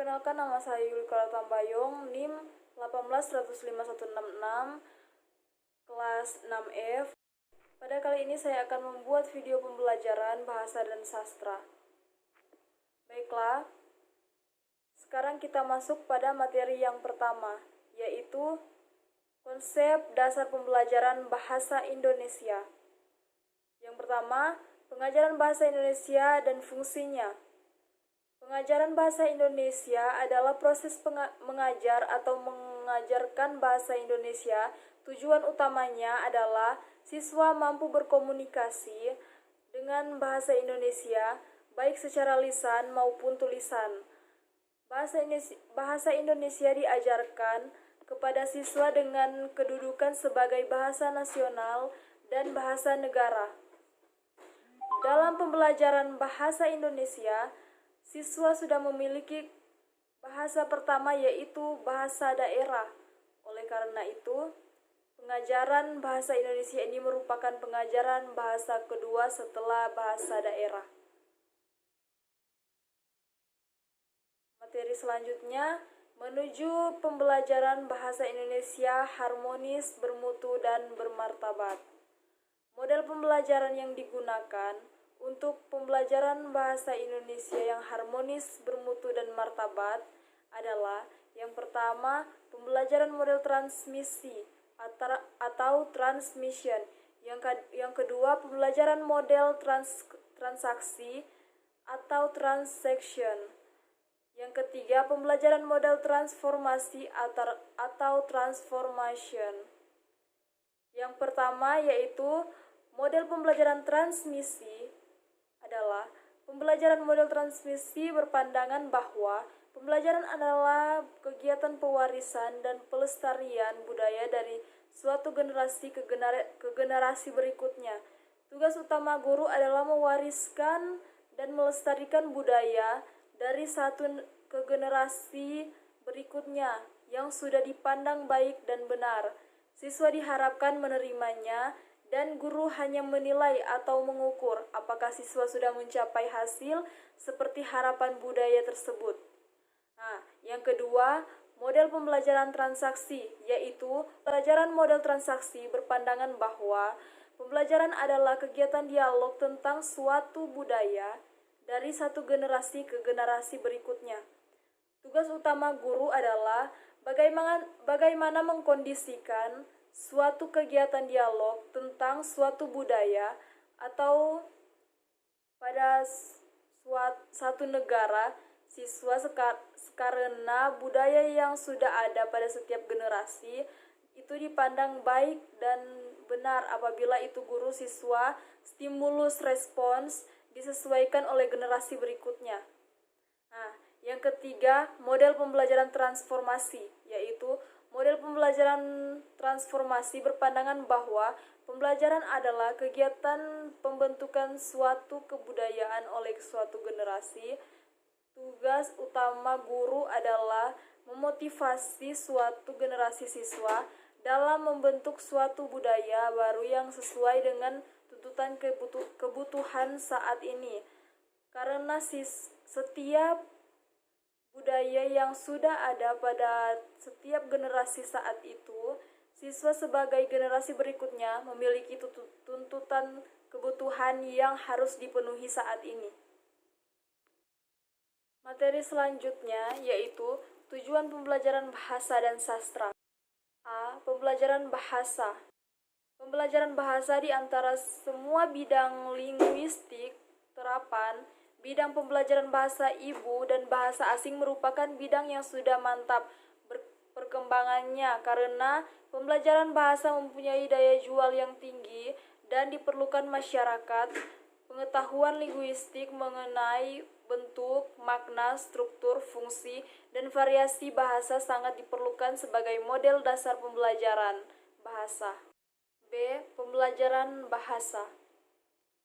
Perkenalkan, nama saya Yulika Tambayong, NIM 1815166, kelas 6F. Pada kali ini saya akan membuat video pembelajaran bahasa dan sastra. Baiklah, sekarang kita masuk pada materi yang pertama, yaitu konsep dasar pembelajaran bahasa Indonesia. Yang pertama, pengajaran bahasa Indonesia dan fungsinya. Pengajaran bahasa Indonesia adalah proses mengajar atau mengajarkan bahasa Indonesia. Tujuan utamanya adalah siswa mampu berkomunikasi dengan bahasa Indonesia, baik secara lisan maupun tulisan. Bahasa Indonesia diajarkan kepada siswa dengan kedudukan sebagai bahasa nasional dan bahasa negara. Dalam pembelajaran bahasa Indonesia, siswa sudah memiliki bahasa pertama, yaitu bahasa daerah. Oleh karena itu, pengajaran bahasa Indonesia ini merupakan pengajaran bahasa kedua setelah bahasa daerah. Materi selanjutnya, menuju pembelajaran bahasa Indonesia harmonis, bermutu, dan bermartabat. Model pembelajaran yang digunakan untuk pembelajaran bahasa Indonesia yang harmonis, bermutu, dan martabat adalah yang pertama, pembelajaran model transmisi atau transmission. Yang kedua, pembelajaran model transaksi atau transaction. Yang ketiga, pembelajaran model transformasi atau transformation. Yang pertama yaitu model pembelajaran transmisi adalah pembelajaran model transmisi berpandangan bahwa pembelajaran adalah kegiatan pewarisan dan pelestarian budaya dari suatu generasi ke generasi berikutnya. Tugas utama guru adalah mewariskan dan melestarikan budaya dari satu ke generasi berikutnya yang sudah dipandang baik dan benar. Siswa diharapkan menerimanya, dan guru hanya menilai atau mengukur apakah siswa sudah mencapai hasil seperti harapan budaya tersebut. Nah, yang kedua, model pembelajaran transaksi, yaitu pelajaran model transaksi berpandangan bahwa pembelajaran adalah kegiatan dialog tentang suatu budaya dari satu generasi ke generasi berikutnya. Tugas utama guru adalah bagaimana mengkondisikan suatu kegiatan dialog tentang suatu budaya atau pada satu negara siswa karena budaya yang sudah ada pada setiap generasi itu dipandang baik dan benar apabila itu guru siswa stimulus respons disesuaikan oleh generasi berikutnya. Nah, yang ketiga, model pembelajaran transformasi, yaitu model pembelajaran transformasi berpandangan bahwa pembelajaran adalah kegiatan pembentukan suatu kebudayaan oleh suatu generasi. Tugas utama guru adalah memotivasi suatu generasi siswa dalam membentuk suatu budaya baru yang sesuai dengan tuntutan kebutuhan saat ini. Karena setiap budaya yang sudah ada pada setiap generasi saat itu, siswa sebagai generasi berikutnya memiliki tuntutan kebutuhan yang harus dipenuhi saat ini. Materi selanjutnya yaitu tujuan pembelajaran bahasa dan sastra. A. Pembelajaran bahasa. Pembelajaran bahasa di antara semua bidang linguistik terapan, bidang pembelajaran bahasa ibu dan bahasa asing merupakan bidang yang sudah mantap perkembangannya karena pembelajaran bahasa mempunyai daya jual yang tinggi dan diperlukan masyarakat. Pengetahuan linguistik mengenai bentuk, makna, struktur, fungsi, dan variasi bahasa sangat diperlukan sebagai model dasar pembelajaran bahasa. B. Pembelajaran bahasa.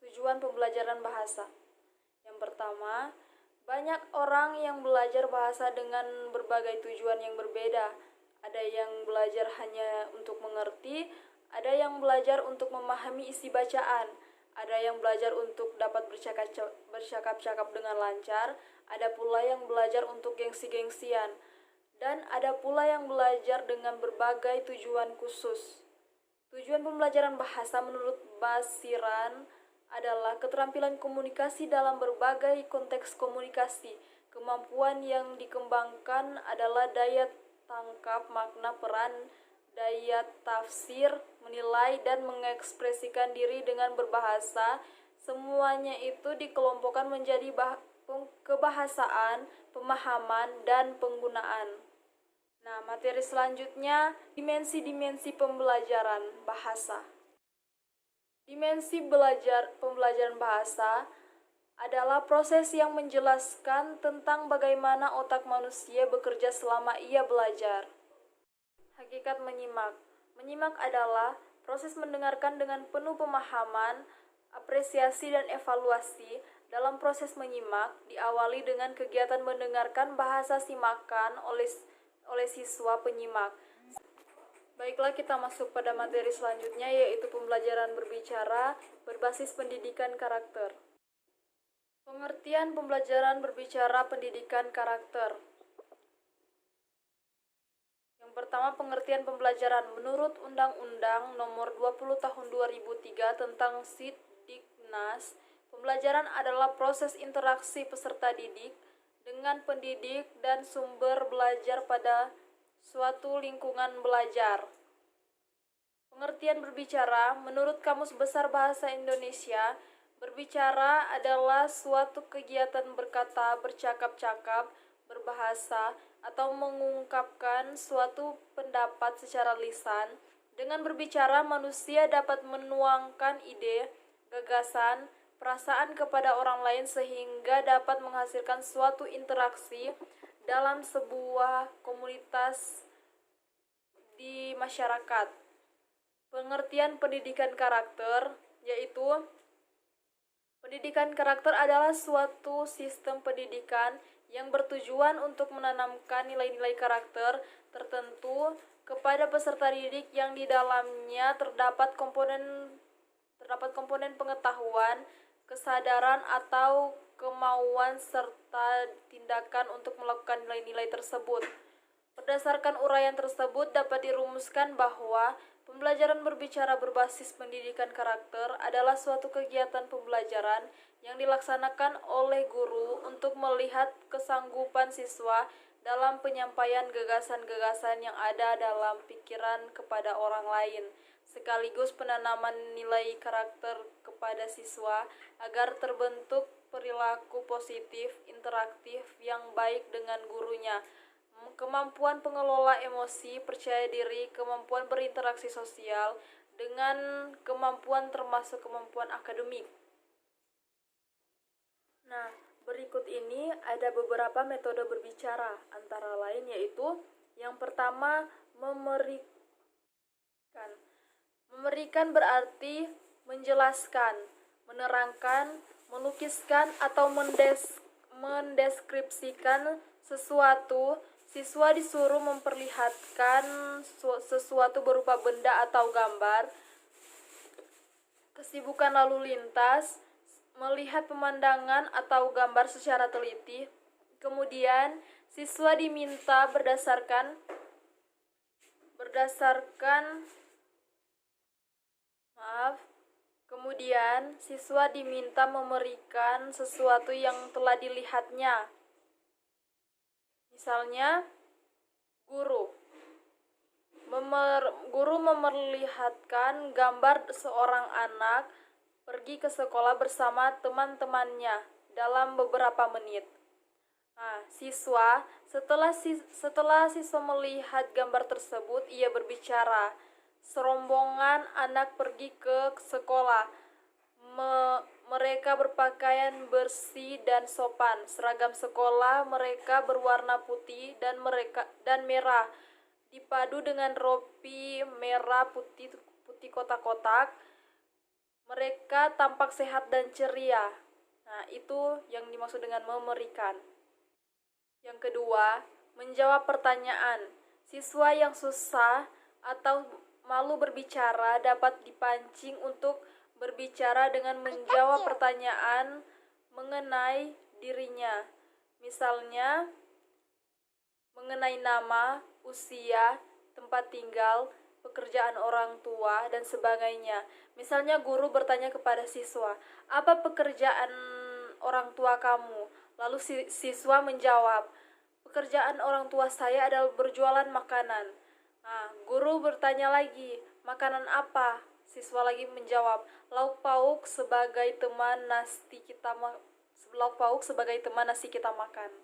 Tujuan pembelajaran bahasa. Yang pertama, banyak orang yang belajar bahasa dengan berbagai tujuan yang berbeda. Ada yang belajar hanya untuk mengerti, ada yang belajar untuk memahami isi bacaan, ada yang belajar untuk dapat bercakap-cakap dengan lancar, ada pula yang belajar untuk gengsi-gengsian, dan ada pula yang belajar dengan berbagai tujuan khusus. Tujuan pembelajaran bahasa menurut Basiran adalah keterampilan komunikasi dalam berbagai konteks komunikasi. Kemampuan yang dikembangkan adalah daya tangkap makna peran, daya tafsir, menilai, dan mengekspresikan diri dengan berbahasa. Semuanya itu dikelompokkan menjadi kebahasaan, pemahaman, dan penggunaan. Nah, materi selanjutnya, dimensi-dimensi pembelajaran bahasa. Dimensi pembelajaran bahasa adalah proses yang menjelaskan tentang bagaimana otak manusia bekerja selama ia belajar. Hakikat menyimak. Menyimak adalah proses mendengarkan dengan penuh pemahaman, apresiasi, dan evaluasi. Dalam proses menyimak, diawali dengan kegiatan mendengarkan bahasa simakan oleh siswa penyimak. Baiklah, kita masuk pada materi selanjutnya, yaitu pembelajaran berbicara berbasis pendidikan karakter. Pengertian pembelajaran berbicara pendidikan karakter. Yang pertama, pengertian pembelajaran menurut Undang-Undang Nomor 20 Tahun 2003 tentang Sidiknas. Pembelajaran adalah proses interaksi peserta didik dengan pendidik dan sumber belajar pada suatu lingkungan belajar. Pengertian berbicara menurut Kamus Besar Bahasa Indonesia, berbicara adalah suatu kegiatan berkata, bercakap-cakap, berbahasa, atau mengungkapkan suatu pendapat secara lisan. Dengan berbicara, manusia dapat menuangkan ide, gagasan, perasaan kepada orang lain sehingga dapat menghasilkan suatu interaksi dalam sebuah komunitas di masyarakat. Pengertian pendidikan karakter yaitu pendidikan karakter adalah suatu sistem pendidikan yang bertujuan untuk menanamkan nilai-nilai karakter tertentu kepada peserta didik yang di dalamnya terdapat komponen pengetahuan, kesadaran atau kemauan serta tindakan untuk melakukan nilai-nilai tersebut. Berdasarkan uraian tersebut dapat dirumuskan bahwa pembelajaran berbicara berbasis pendidikan karakter adalah suatu kegiatan pembelajaran yang dilaksanakan oleh guru untuk melihat kesanggupan siswa dalam penyampaian gagasan-gagasan yang ada dalam pikiran kepada orang lain, sekaligus penanaman nilai karakter kepada siswa agar terbentuk perilaku positif, interaktif yang baik dengan gurunya. Kemampuan pengelola emosi, percaya diri, kemampuan berinteraksi sosial, dengan kemampuan termasuk kemampuan akademik. Nah, berikut ini ada beberapa metode berbicara, antara lain yaitu yang pertama, memerikan. Memerikan berarti menjelaskan, menerangkan, melukiskan, atau mendeskripsikan sesuatu. Siswa disuruh memperlihatkan sesuatu berupa benda atau gambar. Kesibukan lalu lintas, melihat pemandangan atau gambar secara teliti. Kemudian, siswa diminta Kemudian, siswa diminta memberikan sesuatu yang telah dilihatnya. Misalnya, guru memperlihatkan gambar seorang anak pergi ke sekolah bersama teman-temannya dalam beberapa menit. Nah, setelah siswa melihat gambar tersebut, ia berbicara. Serombongan anak pergi ke sekolah. Mereka berpakaian bersih dan sopan. Seragam sekolah mereka berwarna putih dan merah, dipadu dengan rompi merah putih kotak-kotak. Mereka tampak sehat dan ceria. Nah, itu yang dimaksud dengan memberikan. Yang kedua, menjawab pertanyaan. Siswa yang susah atau malu berbicara dapat dipancing untuk berbicara dengan menjawab pertanyaan mengenai dirinya. Misalnya mengenai nama, usia, tempat tinggal, pekerjaan orang tua, dan sebagainya. Misalnya guru bertanya kepada siswa, "Apa pekerjaan orang tua kamu?" Lalu siswa menjawab, "Pekerjaan orang tua saya adalah berjualan makanan." Nah, guru bertanya lagi, "Makanan apa?" Siswa lagi menjawab, "Lauk pauk sebagai teman nasi kita lauk pauk sebagai teman nasi kita makan."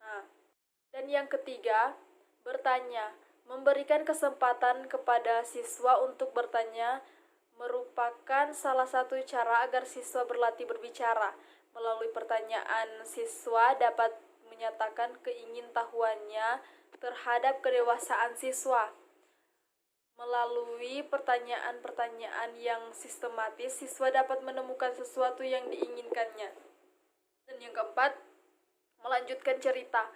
Nah, dan yang ketiga, bertanya. Memberikan kesempatan kepada siswa untuk bertanya merupakan salah satu cara agar siswa berlatih berbicara. Melalui pertanyaan, siswa dapat menyatakan keingintahuannya terhadap kedewasaan siswa. Melalui pertanyaan-pertanyaan yang sistematis, siswa dapat menemukan sesuatu yang diinginkannya. Dan yang keempat, melanjutkan cerita.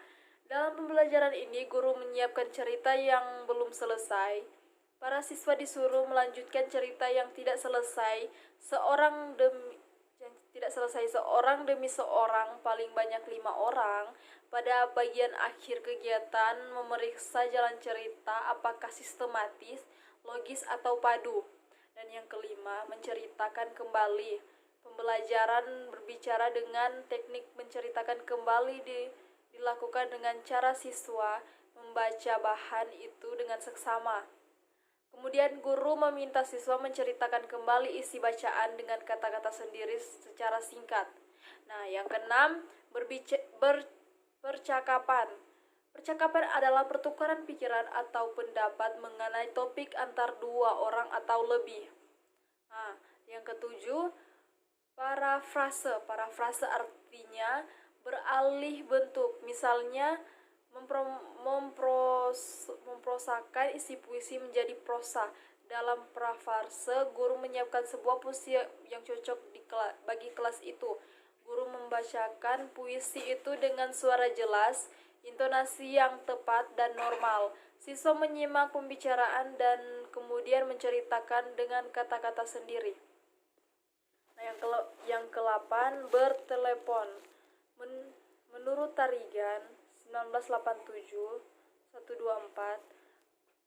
Dalam pembelajaran ini, guru menyiapkan cerita yang belum selesai. Para siswa disuruh melanjutkan cerita yang tidak selesai, seorang demi seorang, paling banyak 5 orang. Pada bagian akhir kegiatan, memeriksa jalan cerita apakah sistematis, logis, atau padu. Dan yang kelima, menceritakan kembali. Pembelajaran berbicara dengan teknik menceritakan kembali dilakukan dengan cara siswa membaca bahan itu dengan seksama. Kemudian guru meminta siswa menceritakan kembali isi bacaan dengan kata-kata sendiri secara singkat. Nah, yang keenam, percakapan. Percakapan adalah pertukaran pikiran atau pendapat mengenai topik antar dua orang atau lebih. Nah, yang ketujuh, parafrase. Parafrase artinya beralih bentuk. Misalnya memprosakan isi puisi menjadi prosa. Dalam parafrase, guru menyiapkan sebuah puisi yang cocok bagi kelas itu. Guru membacakan puisi itu dengan suara jelas, intonasi yang tepat dan normal. Siswa menyimak pembicaraan dan kemudian menceritakan dengan kata-kata sendiri. Nah, yang ke-8, bertelepon. Menurut Tarigan 1987-124,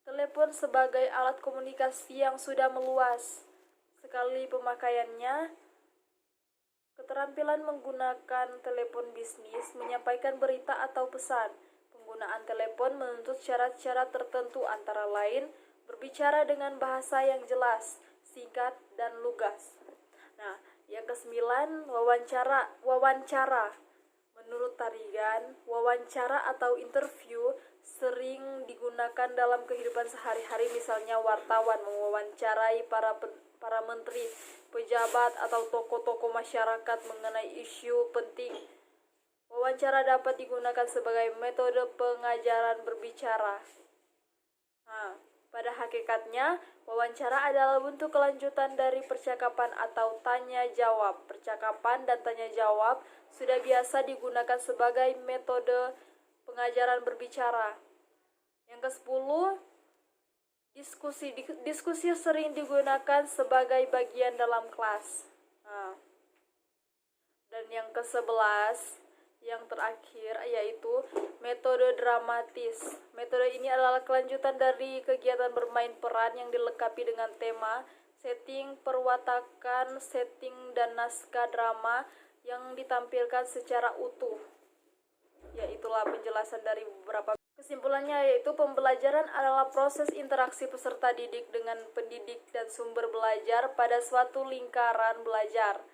telepon sebagai alat komunikasi yang sudah meluas. Sekali pemakaiannya, keterampilan menggunakan telepon bisnis, menyampaikan berita atau pesan. Penggunaan telepon menuntut syarat-syarat tertentu, antara lain berbicara dengan bahasa yang jelas, singkat, dan lugas. Nah, yang ke-9, wawancara. Menurut Tarigan, wawancara atau interview sering digunakan dalam kehidupan sehari-hari. Misalnya wartawan mewawancarai para menteri, pejabat, atau tokoh-tokoh masyarakat mengenai isu penting. Wawancara dapat digunakan sebagai metode pengajaran berbicara. Nah, pada hakikatnya, wawancara adalah bentuk kelanjutan dari percakapan atau tanya-jawab. Percakapan dan tanya-jawab sudah biasa digunakan sebagai metode pengajaran berbicara. Yang ke-10, diskusi. Diskusi sering digunakan sebagai bagian dalam kelas. Nah, dan yang ke-11, yang terakhir, yaitu metode dramatis. Metode ini adalah kelanjutan dari kegiatan bermain peran yang dilengkapi dengan tema, setting, perwatakan, setting, dan naskah drama yang ditampilkan secara utuh. Itulah penjelasan dari beberapa. Kesimpulannya yaitu pembelajaran adalah proses interaksi peserta didik dengan pendidik dan sumber belajar pada suatu lingkaran belajar.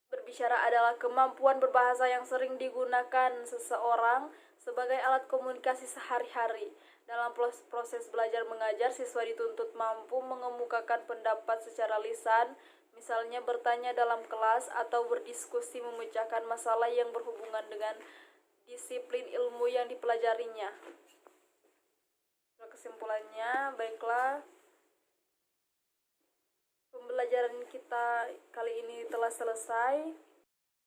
Berbicara adalah kemampuan berbahasa yang sering digunakan seseorang sebagai alat komunikasi sehari-hari. Dalam proses belajar mengajar, siswa dituntut mampu mengemukakan pendapat secara lisan, misalnya bertanya dalam kelas atau berdiskusi memecahkan masalah yang berhubungan dengan disiplin ilmu yang dipelajarinya. Kesimpulannya, baiklah, pembelajaran kita kali ini telah selesai.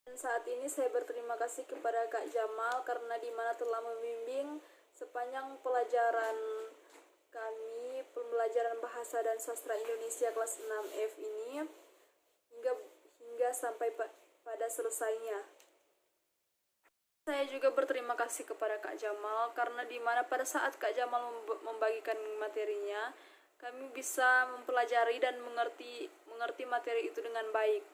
Dan saat ini saya berterima kasih kepada Kak Jamal karena dimana telah membimbing sepanjang pelajaran kami, pembelajaran Bahasa dan Sastra Indonesia kelas 6F ini hingga sampai pada selesainya. Saya juga berterima kasih kepada Kak Jamal karena dimana pada saat Kak Jamal membagikan materinya, kami bisa mempelajari dan mengerti materi itu dengan baik.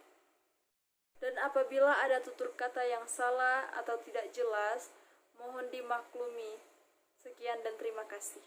Dan apabila ada tutur kata yang salah atau tidak jelas, mohon dimaklumi. Sekian dan terima kasih.